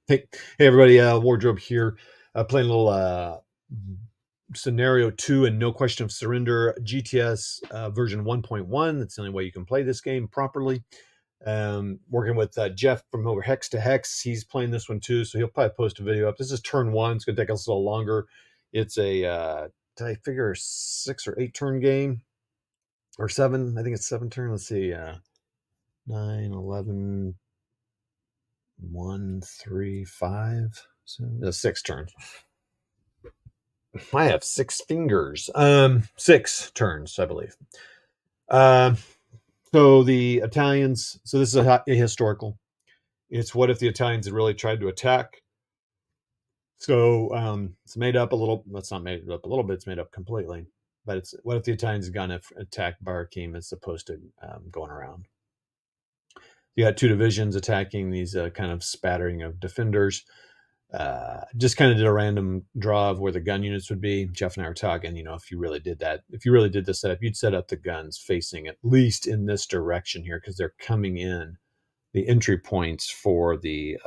Hey, everybody, Wardrobe here, playing a little Scenario 2 and No Question of Surrender, GTS version 1.1. That's the only way you can play this game properly. Working with Jeff from over Hex to Hex. He's playing this one too, so he'll probably post a video up. This is turn 1. It's going to take us a little longer. It's a, did I figure 6 or 8 turn game? Or 7? I think it's 7 turn. Let's see. 9, 11... 1, 3, 5, 6 turns. I have 6 fingers. 6 turns, I believe. So the Italians. So this is a historical. It's what if the Italians had really tried to attack. So it's made up a little. That's not made up a little bit. It's made up completely. But it's what if the Italians had gone to attack Bir Hacheim as opposed to going around. You got 2 divisions attacking these kind of spattering of defenders. Just kind of did a random draw of where the gun units would be. Jeff and I were talking, if you really did that, if you really did the setup, you'd set up the guns facing at least in this direction here because they're coming in. The entry points for the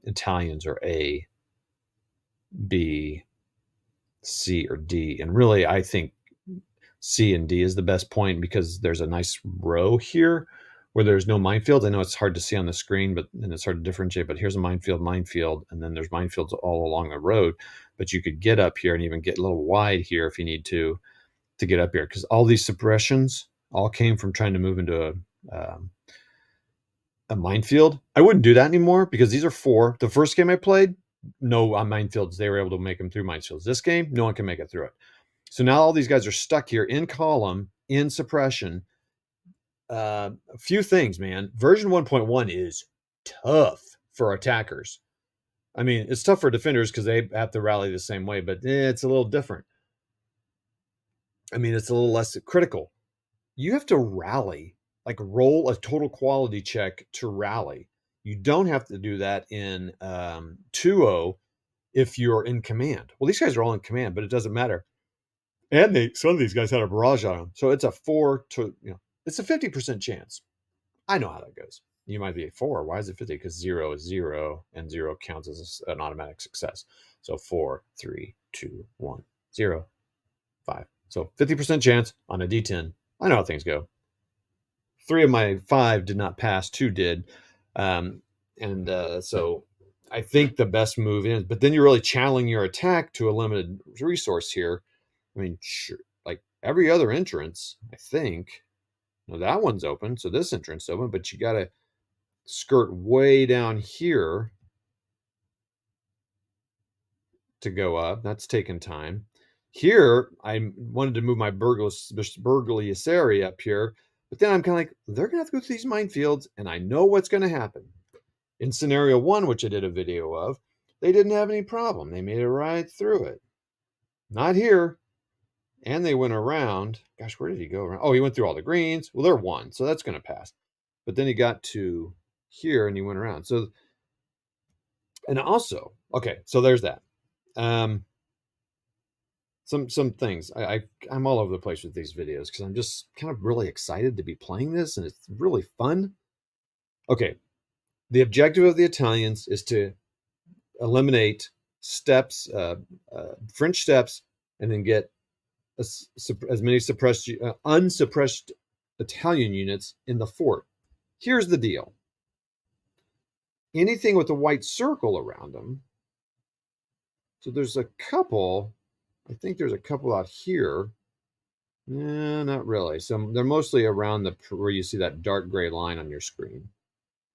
Italians are A, B, C, or D. And really, I think C and D is the best point because there's a nice row here where there's no minefields. I know it's hard to see on the screen, and it's hard to differentiate, but here's a minefield, and then there's minefields all along the road. But you could get up here and even get a little wide here if you need to get up here, because all these suppressions all came from trying to move into a minefield. I wouldn't do that anymore because these are 4. The first game I played, no minefields. They were able to make them through minefields. This game, no one can make it through it. So now all these guys are stuck here in column, in suppression. A few things, man. Version 1.1 is tough for attackers. I mean, it's tough for defenders because they have to rally the same way, but it's a little different. I mean, it's a little less critical. You have to rally, like roll a total quality check to rally. You don't have to do that in 2.0 if you're in command. Well, these guys are all in command, but it doesn't matter. And some of these guys had a barrage on them. So it's a 4 to, it's a 50% chance. I know how that goes. You might be a 4. Why is it 50? Because 0 is 0, and 0 counts as an automatic success. So 4, 3, 2, 1, 0, 5. So 50% chance on a D10. I know how things go. 3 of my 5 did not pass. 2 did. So I think the best move is, but then you're really channeling your attack to a limited resource here. I mean, sure, like every other entrance, I think. That one's open, so this entrance is open, but you got to skirt way down here to go up. That's taking time. Here, I wanted to move my burglarious area up here, but then I'm kind of like, they're going to have to go through these minefields, and I know what's going to happen. In scenario 1, which I did a video of, they didn't have any problem. They made it right through it. Not here. And they went around. Gosh, where did he go around? Oh, he went through all the greens. Well, they're 1, so that's going to pass. But then he got to here and he went around. So, and also, okay, so there's that. Some things. I'm all over the place with these videos because I'm just kind of really excited to be playing this, and it's really fun. Okay, the objective of the Italians is to eliminate steps, French steps, and then get as many unsuppressed Italian units in the fort. Here's the deal. Anything with a white circle around them. So there's a couple. I think there's a couple out here. Not really. So they're mostly around where you see that dark gray line on your screen.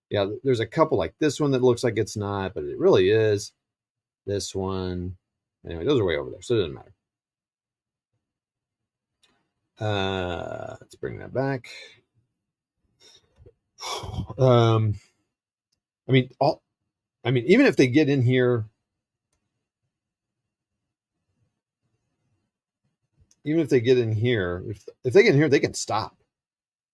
Yeah, there's a couple like this one that looks like it's not, but it really is. This one. Anyway, those are way over there, so it doesn't matter. Let's bring that back. I mean, even if they get in here, if they get in here, they can stop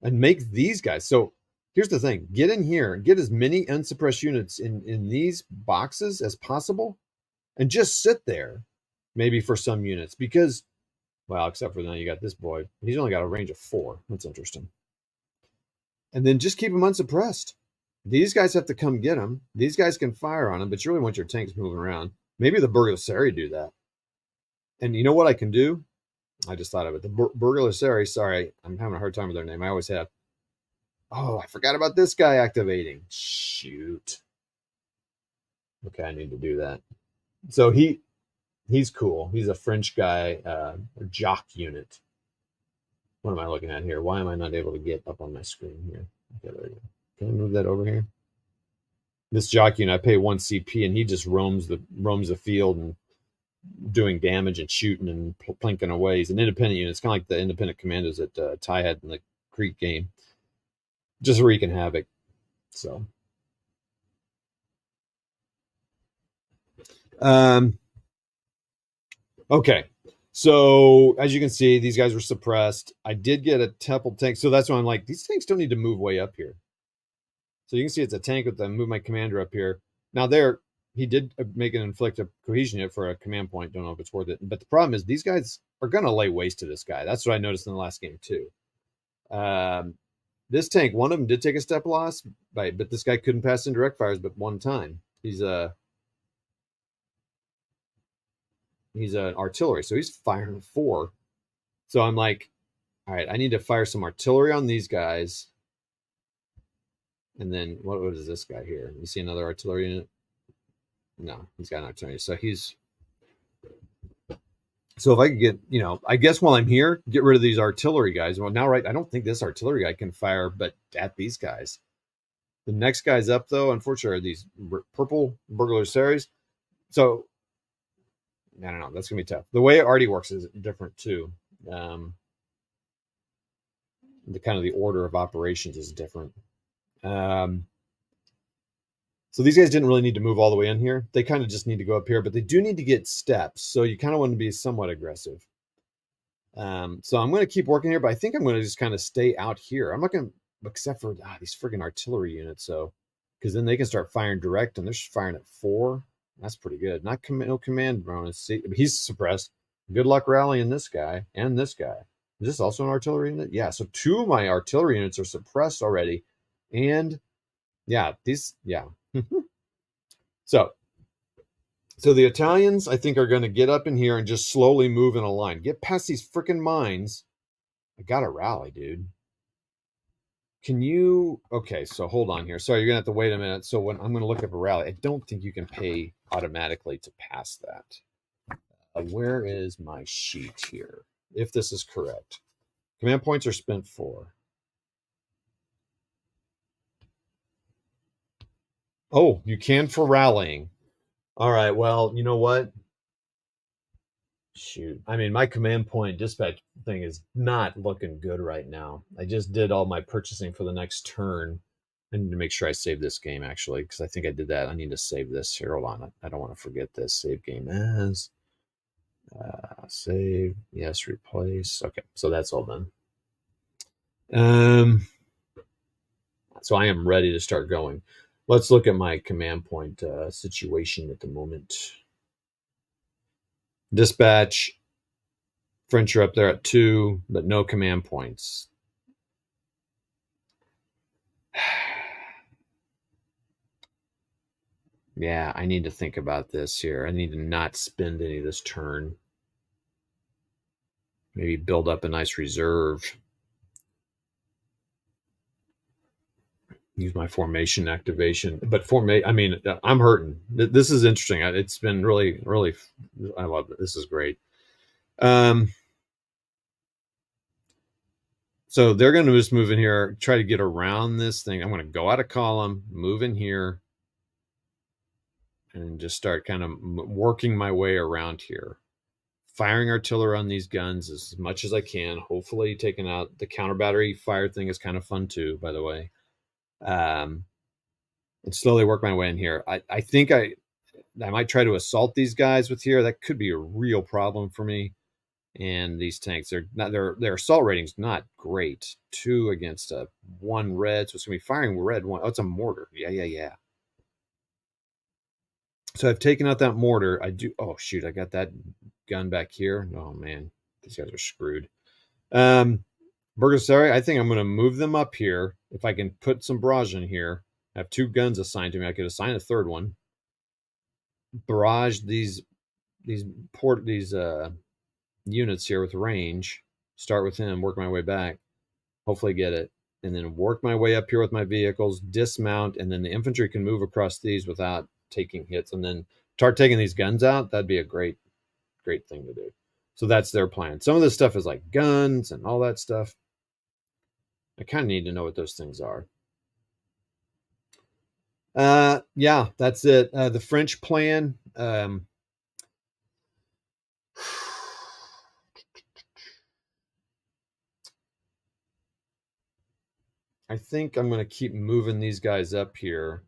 and make these guys. So here's the thing: get in here, get as many unsuppressed units in these boxes as possible, and just sit there, maybe for some units, because, well, except for now you got this boy. He's only got a range of 4. That's interesting. And then just keep them unsuppressed. These guys have to come get them. These guys can fire on them, but you really want your tanks moving around. Maybe the Burglary do that. And you know what I can do? I just thought of it. The Burglary, sorry, I'm having a hard time with their name. I always have. Oh, I forgot about this guy activating. Shoot. Okay, I need to do that. So he's cool. He's a French guy, jock unit. What am I looking at here? Why am I not able to get up on my screen here? Okay, there we go. Can I move that over here? This jock unit, I pay 1 CP, and he just roams the field and doing damage and shooting and plinking away. He's an independent unit. It's kind of like the independent commandos that Ty had in the Creek game, just wreaking havoc. So, okay. So as you can see, these guys were suppressed. I did get a temple tank, so that's why I'm like, these tanks don't need to move way up here. So you can see it's a tank with the move my commander up here. Now he did make an inflict a cohesion hit for a command point. Don't know if it's worth it. But the problem is these guys are going to lay waste to this guy. That's what I noticed in the last game too. This tank, one of them did take a step loss, but this guy couldn't pass indirect fires but one time. He's an artillery, so he's firing 4. So I'm like, all right, I need to fire some artillery on these guys. And then what is this guy here? You see another artillery unit? No, he's got an artillery. So if I could get, I guess while I'm here, get rid of these artillery guys. Well, now, right, I don't think this artillery guy can fire, but at these guys. The next guys up, though, unfortunately, are these purple burglar series. So, I don't know. That's going to be tough. The way it already works is different, too. The kind of the order of operations is different. So these guys didn't really need to move all the way in here. They kind of just need to go up here, but they do need to get steps. So you kind of want to be somewhat aggressive. So I'm going to keep working here, but I think I'm going to just kind of stay out here. I'm not going to, except for these friggin' artillery units. So, because then they can start firing direct, and they're firing at 4. That's pretty good. No command bonus. See, he's suppressed. Good luck rallying this guy and this guy. Is this also an artillery unit? Yeah. So 2 of my artillery units are suppressed already, and yeah, so the Italians, I think, are going to get up in here and just slowly move in a line. Get past these freaking mines. I got to rally, dude. Can you? Okay, so hold on here. Sorry, you're going to have to wait a minute. So when I'm going to look up a rally, I don't think you can pay automatically to pass that. Where is my sheet here? If this is correct. Command points are spent for. Oh, you can for rallying. All right, well, you know what? Shoot. I mean, my command point dispatch thing is not looking good right now. I just did all my purchasing for the next turn. I need to make sure I save this game, actually, because I think I did that. I need to save this here. Hold on. I don't want to forget this. Save game as. Save. Yes, replace. Okay, so that's all done. So I am ready to start going. Let's look at my command point situation at the moment. Dispatch. French are up there at 2, but no command points. Yeah, I need to think about this here. I need to not spend any this turn. Maybe build up a nice reserve. Use my formation activation. But I'm hurting. This is interesting. It's been really, really, I love it. This is great. So they're going to just move in here, try to get around this thing. I'm going to go out of column, move in here, and just start kind of working my way around here. Firing artillery on these guns as much as I can. Hopefully taking out the counter battery fire thing is kind of fun too, by the way. And slowly work my way in here. I think I might try to assault these guys with here. That could be a real problem for me. And these tanks, their assault rating's not great. 2 against 1 red, so it's gonna be firing red 1. Oh, it's a mortar. Yeah. So I've taken out that mortar. Oh shoot, I got that gun back here. Oh man, these guys are screwed. Burgessari, I think I'm gonna move them up here. If I can put some barrage in here, I have 2 guns assigned to me. I could assign a third one. Barrage these units here with range. Start with him, work my way back, hopefully get it, and then work my way up here with my vehicles, dismount, and then the infantry can move across these without taking hits, and then start taking these guns out. That'd be a great thing to do. So that's their plan. Some of this stuff is like guns and all that stuff. I kind of need to know what those things are. Yeah, that's it. The French plan. I think I'm going to keep moving these guys up here.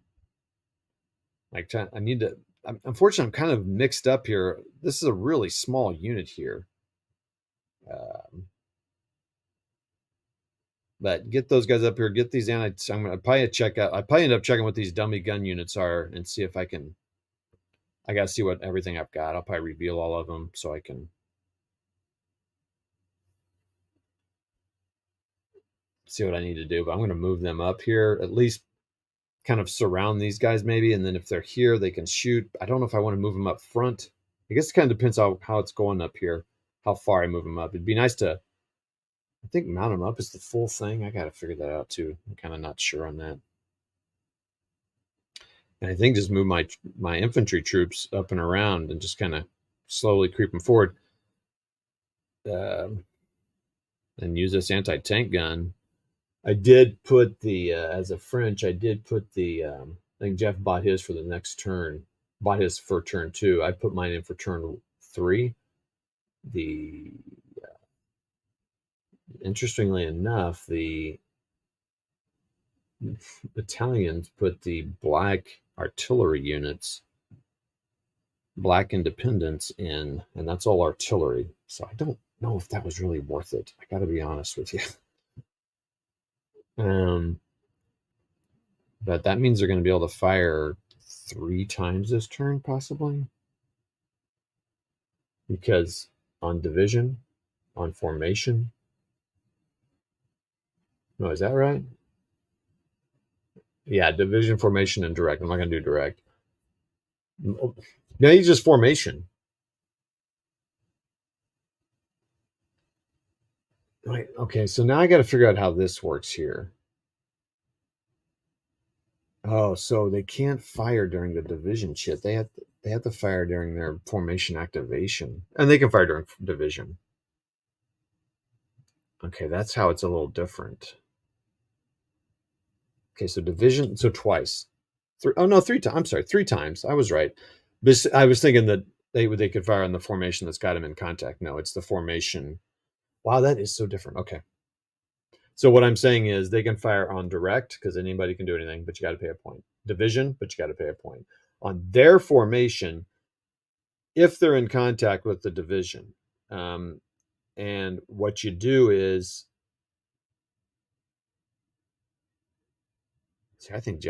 Like, I need to. Unfortunately, I'm kind of mixed up here. This is a really small unit here. But get those guys up here. Get these I'm going to probably check out. I probably end up checking what these dummy gun units are and see if I can. I got to see what everything I've got. I'll probably reveal all of them so I can see what I need to do. But I'm going to move them up here, at least kind of surround these guys maybe. And then if they're here, they can shoot. I don't know if I want to move them up front. I guess it kind of depends on how it's going up here, how far I move them up. It'd be nice to, I think mount them up is the full thing. I got to figure that out too. I'm kind of not sure on that. And I think just move my infantry troops up and around and just kind of slowly creep them forward. And use this anti-tank gun. I did put the, as a French, I did put the, I think Jeff bought his for the next turn, bought his for turn 2. I put mine in for turn 3. Interestingly enough, the Italians put the black artillery units, black independents in, and that's all artillery. So I don't know if that was really worth it. I got to be honest with you. But that means they're going to be able to fire 3 times this turn, possibly. Because on division, on formation. No, is that right? Yeah, division, formation, and direct. I'm not going to do direct. No, you just formation. Right. Okay, so now I got to figure out how this works here. Oh, so they can't fire during the division shit. They have to fire during their formation activation, and they can fire during division. Okay, that's how it's a little different. Okay, so division, so twice. 3 times. I'm sorry, 3 times. I was right. I was thinking that they could fire on the formation that's got them in contact. No, it's the formation. Wow, that is so different. Okay. So what I'm saying is they can fire on direct because anybody can do anything, but you got to pay a point. Division, but you got to pay a point. On their formation, if they're in contact with the division. And what you do is, see, I think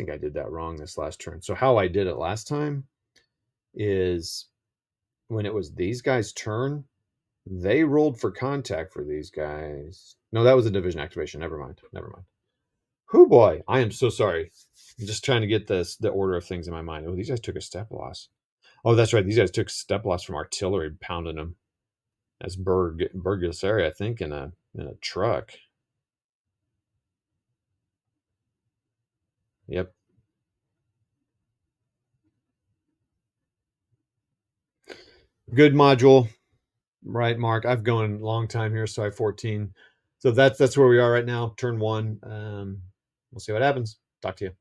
I did that wrong this last turn. So how I did it last time is when it was these guys' turn, they rolled for contact for these guys. No, that was a division activation. Never mind. Whoo boy, I am so sorry. I'm just trying to get the order of things in my mind. Oh, these guys took a step loss. Oh, that's right. These guys took step loss from artillery pounding them. That's Burgess area, I think, in a truck. Yep. Good module. Right, Mark. I've gone a long time here, so I 14. So that's where we are right now. Turn 1. We'll see what happens. Talk to you.